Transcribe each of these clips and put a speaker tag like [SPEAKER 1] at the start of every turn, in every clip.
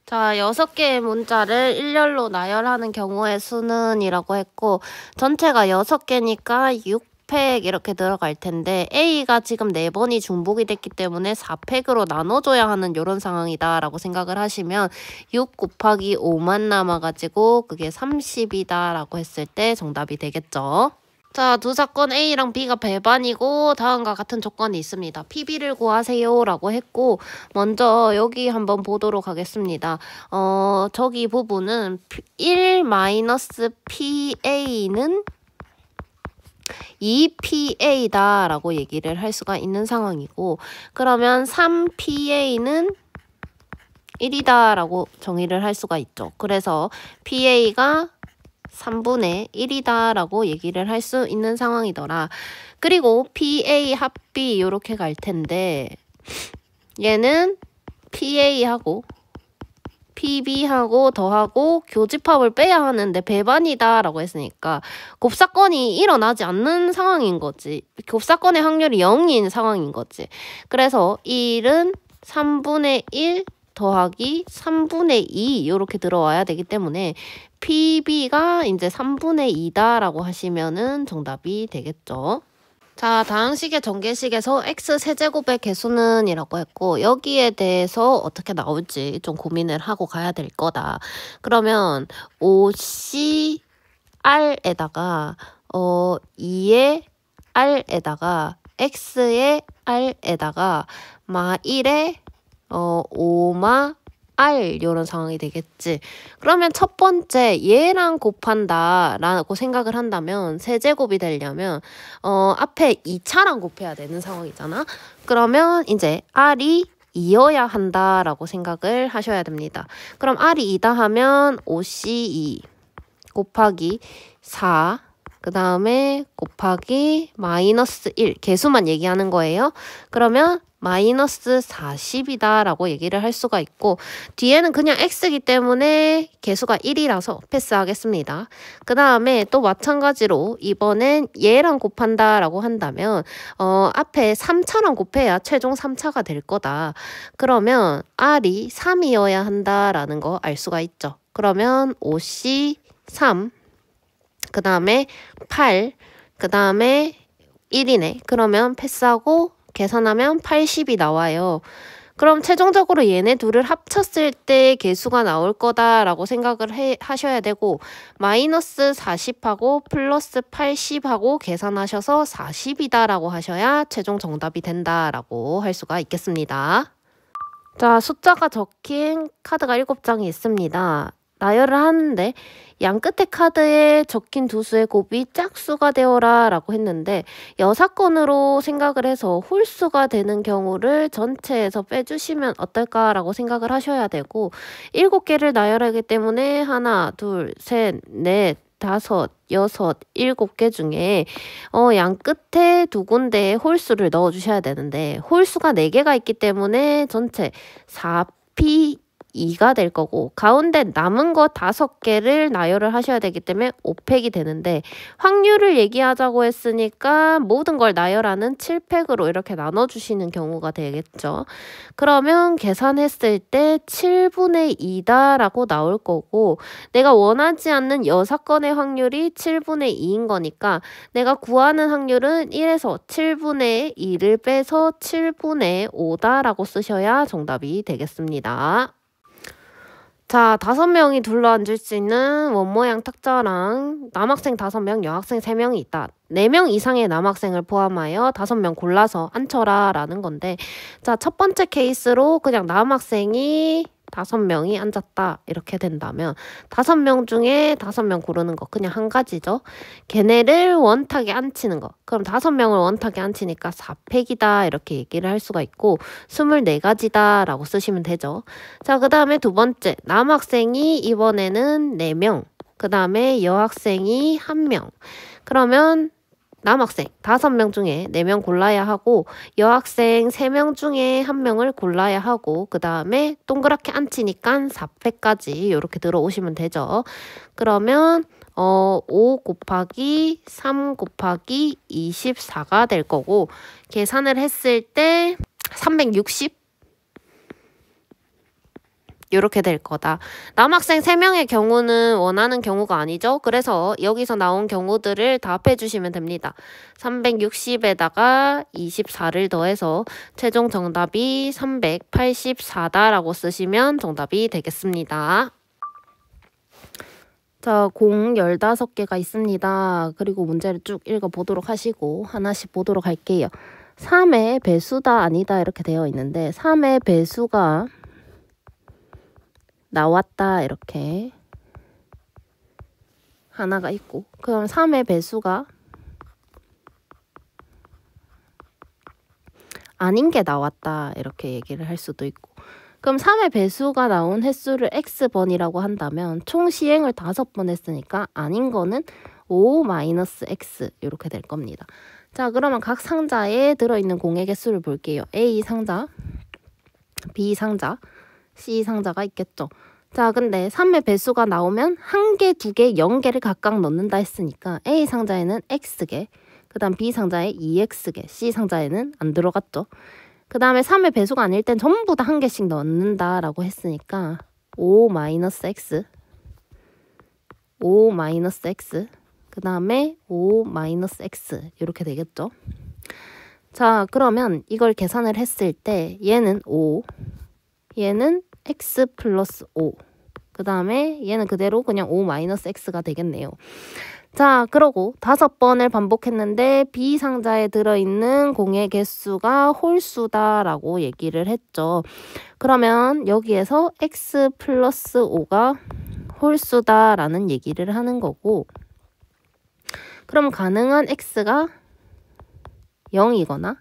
[SPEAKER 1] 자, 6개의 문자를 일렬로 나열하는 경우의 수는 이라고 했고, 전체가 6개니까 6팩 이렇게 들어갈 텐데, A가 지금 4번이 중복이 됐기 때문에 4팩으로 나눠줘야 하는 이런 상황이다 라고 생각을 하시면 6 곱하기 5만 남아가지고 그게 30이다 라고 했을 때 정답이 되겠죠. 자, 두 사건 A랑 B가 배반이고 다음과 같은 조건이 있습니다. PB를 구하세요 라고 했고, 먼저 여기 한번 보도록 하겠습니다. 저기 부분은 1-PA는 2PA다 라고 얘기를 할 수가 있는 상황이고, 그러면 3PA는 1이다 라고 정의를 할 수가 있죠. 그래서 PA가 3분의 1이다 라고 얘기를 할 수 있는 상황이더라. 그리고 PA 합B 이렇게 갈 텐데, 얘는 PA하고 PB하고 더하고 교집합을 빼야 하는데 배반이다 라고 했으니까 곱사건이 일어나지 않는 상황인 거지. 곱사건의 확률이 0인 상황인 거지. 그래서 1은 3분의 1 더하기 3분의 2 이렇게 들어와야 되기 때문에 PB가 이제 3분의 2다 라고 하시면은 정답이 되겠죠. 자, 다항식의 전개식에서 x 세제곱의 개수는 이라고 했고, 여기에 대해서 어떻게 나올지 좀 고민을 하고 가야 될 거다. 그러면 5CR에다가 2의 R에다가 x의 R에다가 마1의 5마 R 이런 상황이 되겠지. 그러면 첫 번째 얘랑 곱한다 라고 생각을 한다면 세제곱이 되려면 앞에 2차랑 곱해야 되는 상황이잖아. 그러면 이제 R이 2여야 한다 라고 생각을 하셔야 됩니다. 그럼 R이 2다 하면 5C2 곱하기 4 그 다음에 곱하기 마이너스 1 개수만 얘기하는 거예요. 그러면 마이너스 40이다 라고 얘기를 할 수가 있고, 뒤에는 그냥 x이기 때문에 개수가 1이라서 패스하겠습니다. 그 다음에 또 마찬가지로 이번엔 얘랑 곱한다 라고 한다면 앞에 3차랑 곱해야 최종 3차가 될 거다. 그러면 R이 3이어야 한다라는 거 알 수가 있죠. 그러면 5C3 그 다음에 8 그 다음에 1이네. 그러면 패스하고 계산하면 80이 나와요. 그럼 최종적으로 얘네 둘을 합쳤을 때 개수가 나올 거다라고 생각을 하셔야 되고, 마이너스 40하고 플러스 80하고 계산하셔서 40이다라고 하셔야 최종 정답이 된다라고 할 수가 있겠습니다. 자, 숫자가 적힌 카드가 7장이 있습니다. 나열을 하는데 양 끝에 카드에 적힌 두 수의 곱이 짝수가 되어라 라고 했는데, 여사건으로 생각을 해서 홀수가 되는 경우를 전체에서 빼주시면 어떨까라고 생각을 하셔야 되고, 7개를 나열하기 때문에 하나, 둘, 셋, 넷, 5, 6, 7개 중에 양 끝에 두 군데에 홀수를 넣어주셔야 되는데, 홀수가 4개가 있기 때문에 전체 4P 2가 될 거고, 가운데 남은 거 5개를 나열을 하셔야 되기 때문에 5팩이 되는데, 확률을 얘기하자고 했으니까 모든 걸 나열하는 7팩으로 이렇게 나눠주시는 경우가 되겠죠. 그러면 계산했을 때 7분의 2다 라고 나올 거고, 내가 원하지 않는 6건의 확률이 7분의 2인 거니까 내가 구하는 확률은 1에서 7분의 2를 빼서 7분의 5다 라고 쓰셔야 정답이 되겠습니다. 자, 5명이 둘러앉을 수 있는 원모양 탁자랑 남학생 5명, 여학생 3명이 있다. 4명 이상의 남학생을 포함하여 5명 골라서 앉혀라 라는 건데, 자, 첫 번째 케이스로 그냥 남학생이 5명이 앉았다 이렇게 된다면 5명 중에 5명 고르는 거 그냥 한 가지죠. 걔네를 원탁에 앉히는 거. 그럼 5명을 원탁에 앉히니까 4팩이다 이렇게 얘기를 할 수가 있고, 24가지다 라고 쓰시면 되죠. 자, 그 다음에 두 번째, 남학생이 이번에는 4명, 그 다음에 여학생이 1명. 그러면 남학생 5명 중에 4명 골라야 하고, 여학생 3명 중에 1명을 골라야 하고, 그 다음에 동그랗게 앉히니까 4팩까지 이렇게 들어오시면 되죠. 그러면 5 곱하기 3 곱하기 24가 될 거고, 계산을 했을 때 360 이렇게 될 거다. 남학생 3명의 경우는 원하는 경우가 아니죠. 그래서 여기서 나온 경우들을 다 합해주시면 됩니다. 360에다가 24를 더해서 최종 정답이 384다라고 쓰시면 정답이 되겠습니다. 자, 공 15개가 있습니다. 그리고 문제를 쭉 읽어보도록 하시고 하나씩 보도록 할게요. 3의 배수다 아니다 이렇게 되어 있는데 3의 배수가 나왔다 이렇게 하나가 있고, 그럼 3의 배수가 아닌 게 나왔다 이렇게 얘기를 할 수도 있고, 그럼 3의 배수가 나온 횟수를 x번이라고 한다면 총 시행을 5번 했으니까 아닌 거는 5-x 이렇게 될 겁니다. 자, 그러면 각 상자에 들어있는 공의 개수를 볼게요. A 상자, B 상자, C 상자가 있겠죠. 자, 근데 3의 배수가 나오면 1개, 2개, 0개를 각각 넣는다 했으니까 A 상자에는 x개, 그 다음 B 상자에 2x개, C 상자에는 안 들어갔죠. 그 다음에 3의 배수가 아닐 땐 전부 다 1개씩 넣는다라고 했으니까 5-x, 5-x, 그 다음에 5-x 이렇게 되겠죠. 자, 그러면 이걸 계산을 했을 때 얘는 5, 얘는 x 플러스 5, 그 다음에 얘는 그대로 그냥 5-x가 되겠네요. 자, 그러고 5번을 반복했는데 B 상자에 들어있는 공의 개수가 홀수다라고 얘기를 했죠. 그러면 여기에서 x 플러스 5가 홀수다라는 얘기를 하는 거고, 그럼 가능한 x가 0이거나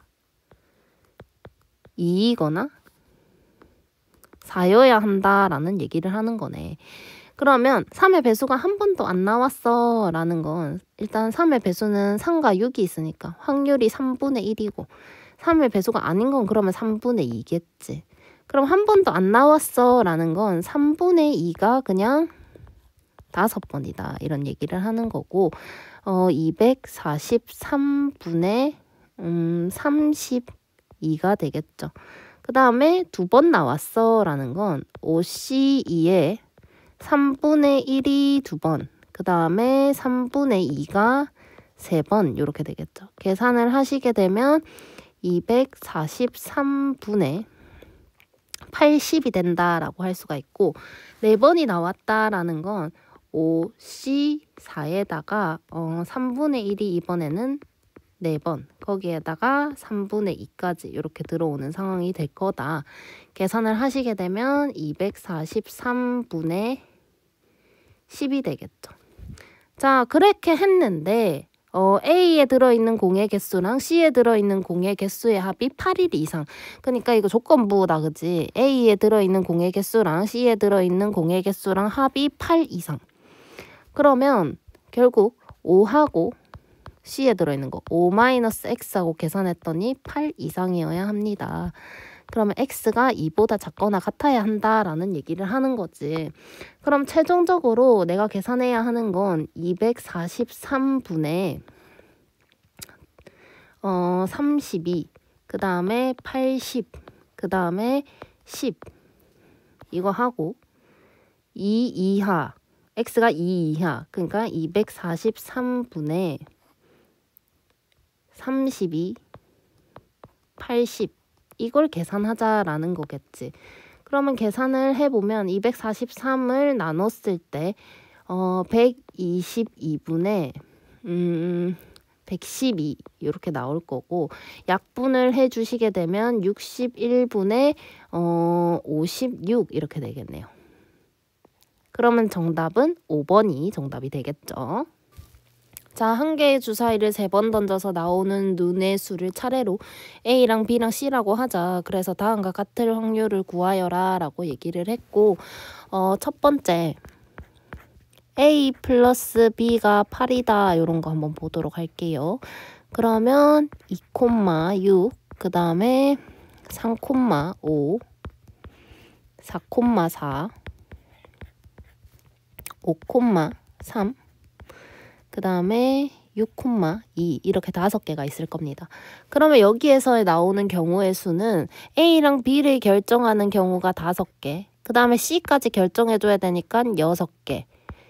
[SPEAKER 1] 2이거나 4여야 한다라는 얘기를 하는 거네. 그러면 3의 배수가 한 번도 안 나왔어 라는 건 일단 3의 배수는 3과 6이 있으니까 확률이 3분의 1이고 3의 배수가 아닌 건 그러면 3분의 2겠지. 그럼 한 번도 안 나왔어 라는 건 3분의 2가 그냥 5번이다 이런 얘기를 하는 거고, 243분의 32가 되겠죠. 그 다음에 2번 나왔어 라는 건 5C2에 3분의 1이 2번, 그 다음에 3분의 2가 3번 이렇게 되겠죠. 계산을 하시게 되면 243분의 80이 된다라고 할 수가 있고, 4번이 나왔다라는 건 5C4에다가 3분의 1이 이번에는 4번, 거기에다가 3분의 2까지 이렇게 들어오는 상황이 될 거다. 계산을 하시게 되면 243분의 10이 되겠죠. 자, 그렇게 했는데 A에 들어있는 공의 개수랑 C에 들어있는 공의 개수의 합이 8일 이상. 그러니까 이거 조건부다, 그지? A에 들어있는 공의 개수랑 C에 들어있는 공의 개수랑 합이 8 이상. 그러면 결국 5하고 C에 들어있는 거 5-x하고 계산했더니 8 이상이어야 합니다. 그러면 x가 2보다 작거나 같아야 한다라는 얘기를 하는 거지. 그럼 최종적으로 내가 계산해야 하는 건 243분의 32, 그 다음에 80, 그 다음에 10 이거 하고 2 이하, x가 2 이하, 그러니까 243분의 32, 80 이걸 계산하자라는 거겠지. 그러면 계산을 해보면 243을 나눴을 때 122분의 112 이렇게 나올 거고, 약분을 해주시게 되면 61분의 56 이렇게 되겠네요. 그러면 정답은 5번이 정답이 되겠죠. 자, 한 개의 주사위를 3번 던져서 나오는 눈의 수를 차례로 A랑 B랑 C라고 하자. 그래서 다음과 같을 확률을 구하여라 라고 얘기를 했고, 첫 번째 A 플러스 B가 8이다 이런 거 한번 보도록 할게요. 그러면 2,6, 그 다음에 3,5, 4,4, 5,3, 그 다음에 6,2 이렇게 5개가 있을 겁니다. 그러면 여기에서 나오는 경우의 수는 A랑 B를 결정하는 경우가 5개, 그 다음에 C까지 결정해줘야 되니까 6개.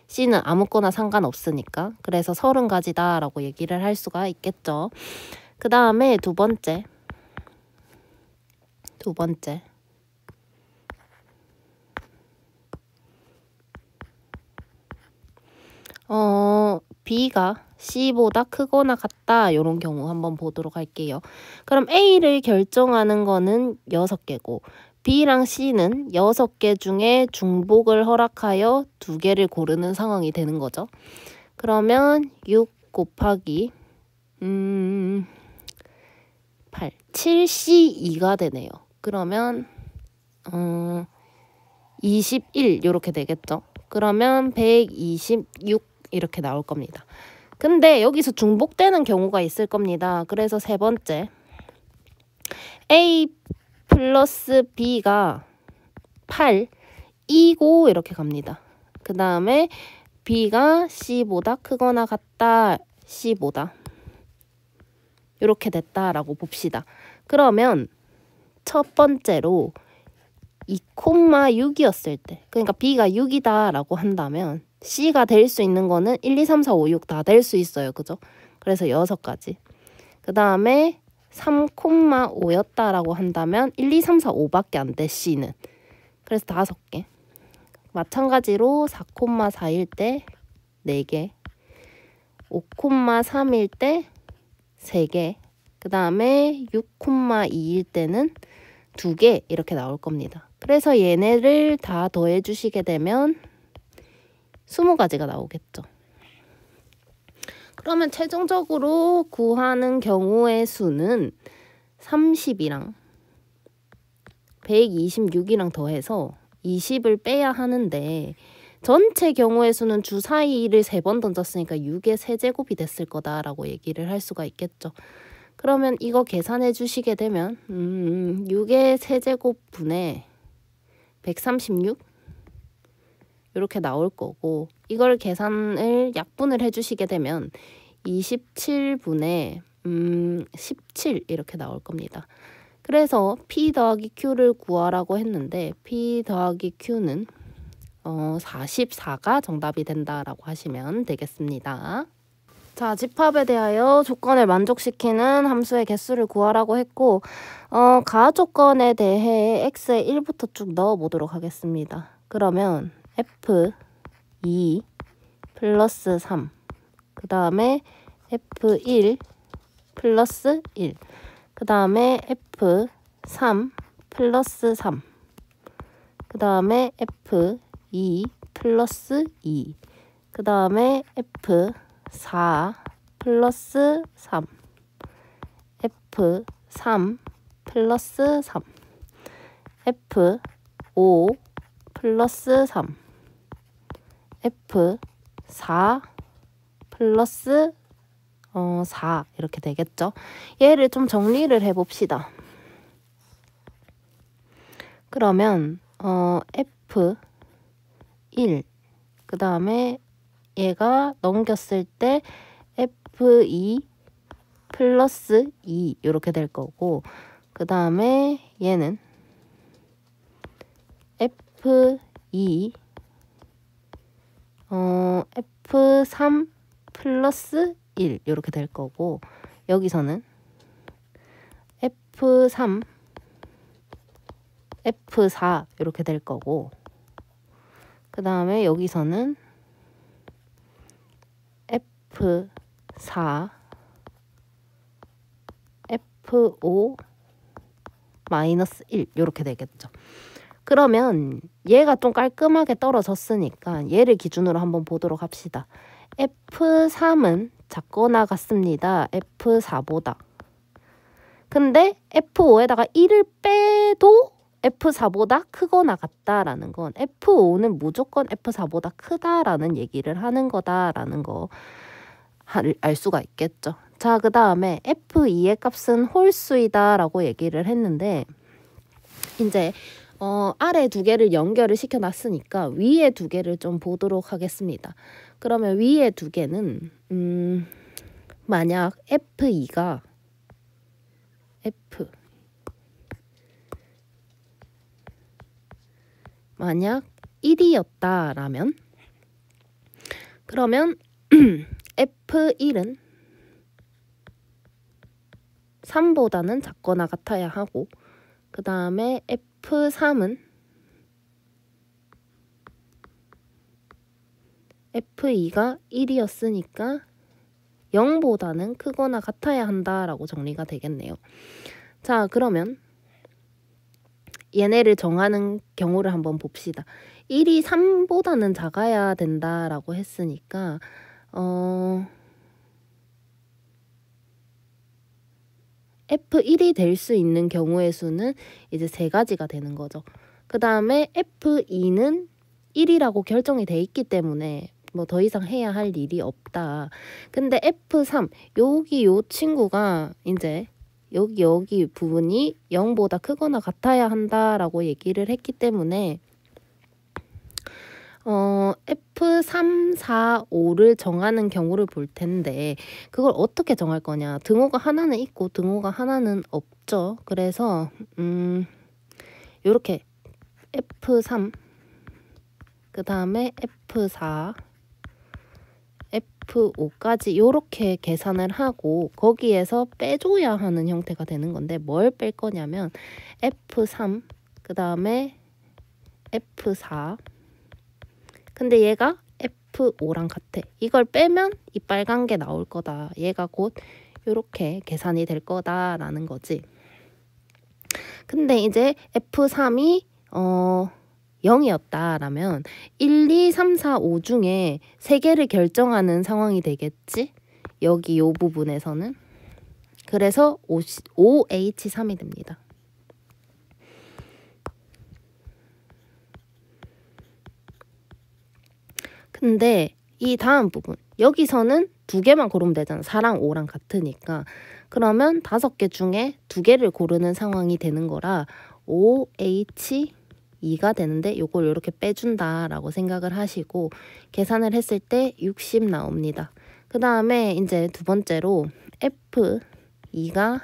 [SPEAKER 1] C는 아무거나 상관없으니까. 그래서 30가지다 라고 얘기를 할 수가 있겠죠. 그 다음에 두 번째. B가 C보다 크거나 같다. 이런 경우 한번 보도록 할게요. 그럼 A를 결정하는 거는 6개고 B랑 C는 6개 중에 중복을 허락하여 2개를 고르는 상황이 되는 거죠. 그러면 6 곱하기 8, 7C2가 되네요. 그러면 21 이렇게 되겠죠. 그러면 126 이렇게 나올 겁니다. 근데 여기서 중복되는 경우가 있을 겁니다. 그래서 세 번째 A 플러스 B가 8, 2고 이렇게 갑니다. 그 다음에 B가 C보다 크거나 같다. C보다 이렇게 됐다라고 봅시다. 그러면 첫 번째로 2,6이었을 때, 그러니까 B가 6이다 라고 한다면 C가 될 수 있는 거는 1, 2, 3, 4, 5, 6 다 될 수 있어요. 그죠? 그래서 6가지. 그 다음에 3,5였다 라고 한다면 1, 2, 3, 4, 5밖에 안 돼, C는. 그래서 5개. 마찬가지로 4,4일 때 4개, 5,3일 때 3개, 그 다음에 6,2일 때는 2개 이렇게 나올 겁니다. 그래서 얘네를 다 더해 주시게 되면 20가지가 나오겠죠. 그러면 최종적으로 구하는 경우의 수는 30이랑 126이랑 더해서 20을 빼야 하는데 전체 경우의 수는 주사위를 3번 던졌으니까 6의 세제곱이 됐을 거다라고 얘기를 할 수가 있겠죠. 그러면 이거 계산해 주시게 되면 6의 세제곱분의 136 이렇게 나올 거고, 이걸 계산을 약분을 해주시게 되면 27분의 17 이렇게 나올 겁니다. 그래서 P 더하기 Q를 구하라고 했는데 P 더하기 Q는 44가 정답이 된다라고 하시면 되겠습니다. 자, 집합에 대하여 조건을 만족시키는 함수의 개수를 구하라고 했고, 가하 조건에 대해 x에 1부터 쭉 넣어보도록 하겠습니다. 그러면 f2 플러스 3, 그 다음에 f1 플러스 1, 그 다음에 f3 플러스 3, 그 다음에 f2 플러스 2, 그 다음에 f4 플러스 3, f3 플러스 3, f5 플러스 3, f4 플러스 4 이렇게 되겠죠. 얘를 좀 정리를 해봅시다. 그러면 f1 그 다음에 얘가 넘겼을 때 f2 플러스 2 이렇게 될 거고, 그 다음에 얘는 f2 f3 플러스 1 이렇게 될 거고, 여기서는 f3 f4 이렇게 될 거고, 그 다음에 여기서는 f4 f5 마이너스 1 이렇게 되겠죠. 그러면 얘가 좀 깔끔하게 떨어졌으니까 얘를 기준으로 한번 보도록 합시다. f3은 작거나 같습니다. f4보다. 근데 f5에다가 1을 빼도 f4보다 크거나 같다라는 건 f5는 무조건 f4보다 크다라는 얘기를 하는 거다라는 거 알 수가 있겠죠. 자, 그 다음에 f2의 값은 홀수이다라고 얘기를 했는데, 이제 아래 2개를 연결을 시켜놨으니까 위에 2개를 좀 보도록 하겠습니다. 그러면 위에 2개는 만약 f2가 만약 1이었다라면 그러면 F1은 3보다는 작거나 같아야 하고 그 다음에 F3은 F2가 1이었으니까 0보다는 크거나 같아야 한다라고 정리가 되겠네요. 자, 그러면 얘네를 정하는 경우를 한번 봅시다. 1이 3보다는 작아야 된다라고 했으니까 F1이 될 수 있는 경우의 수는 이제 3가지가 되는 거죠. 그 다음에 F2는 1이라고 결정이 돼 있기 때문에 뭐 더 이상 해야 할 일이 없다. 근데 F3 여기 요 친구가 이제 여기 부분이 0보다 크거나 같아야 한다라고 얘기를 했기 때문에 F3, 4, 5를 정하는 경우를 볼 텐데 그걸 어떻게 정할 거냐. 등호가 하나는 있고 등호가 하나는 없죠. 그래서 요렇게 F3 그 다음에 F4 F5까지 요렇게 계산을 하고 거기에서 빼줘야 하는 형태가 되는 건데 뭘 뺄 거냐면 F3 그 다음에 F4 근데 얘가 F5랑 같아. 이걸 빼면 이 빨간 게 나올 거다. 얘가 곧 요렇게 계산이 될 거다라는 거지. 근데 이제 F3이 0이었다라면 1, 2, 3, 4, 5 중에 3개를 결정하는 상황이 되겠지? 여기 요 부분에서는. 그래서 OH3이 됩니다. 근데 이 다음 부분 여기서는 2개만 고르면 되잖아. 4랑 5랑 같으니까. 그러면 5개 중에 2개를 고르는 상황이 되는 거라 OH2가 되는데 요걸 이렇게 빼준다라고 생각을 하시고 계산을 했을 때 60 나옵니다. 그 다음에 이제 두 번째로 F2가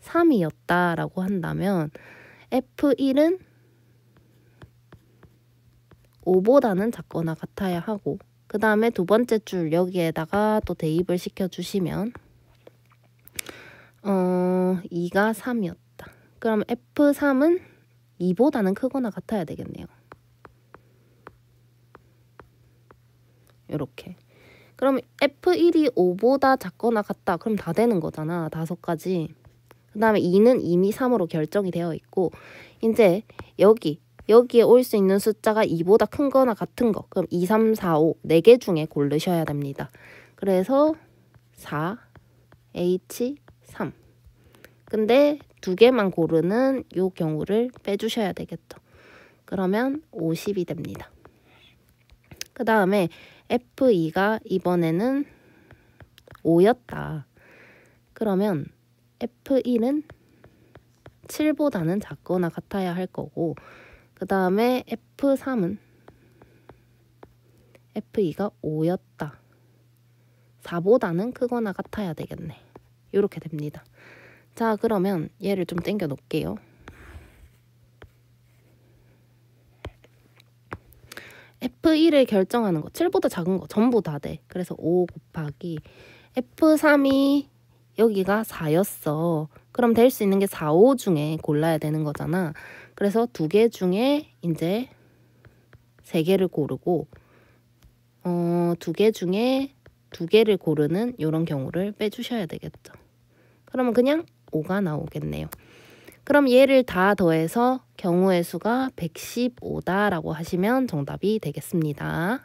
[SPEAKER 1] 3이었다라고 한다면 F1은 5보다는 작거나 같아야 하고 그 다음에 두 번째 줄 여기에다가 또 대입을 시켜주시면 2가 3이었다. 그럼 F3은 2보다는 크거나 같아야 되겠네요. 이렇게. 그럼 F1이 5보다 작거나 같다. 그럼 다 되는 거잖아. 5가지. 그 다음에 2는 이미 3으로 결정이 되어 있고 이제 여기에 올 수 있는 숫자가 2보다 큰 거나 같은 거. 그럼 2, 3, 4, 5 4개 중에 고르셔야 됩니다. 그래서 4, H, 3. 근데 2개만 고르는 요 경우를 빼주셔야 되겠죠. 그러면 50이 됩니다. 그 다음에 F2가 이번에는 5였다. 그러면 F1은 7보다는 작거나 같아야 할 거고 그 다음에 F3은 F2가 5였다. 4보다는 크거나 같아야 되겠네. 이렇게 됩니다. 자, 그러면 얘를 좀 당겨 놓을게요. F1을 결정하는 거 7보다 작은 거 전부 다 돼. 그래서 5 곱하기 F3이 여기가 4였어. 그럼 될 수 있는 게 4, 5 중에 골라야 되는 거잖아. 그래서 2개 중에 이제 3개를 고르고 2개 중에 2개를 고르는 이런 경우를 빼주셔야 되겠죠. 그러면 그냥 5가 나오겠네요. 그럼 얘를 다 더해서 경우의 수가 115다라고 하시면 정답이 되겠습니다.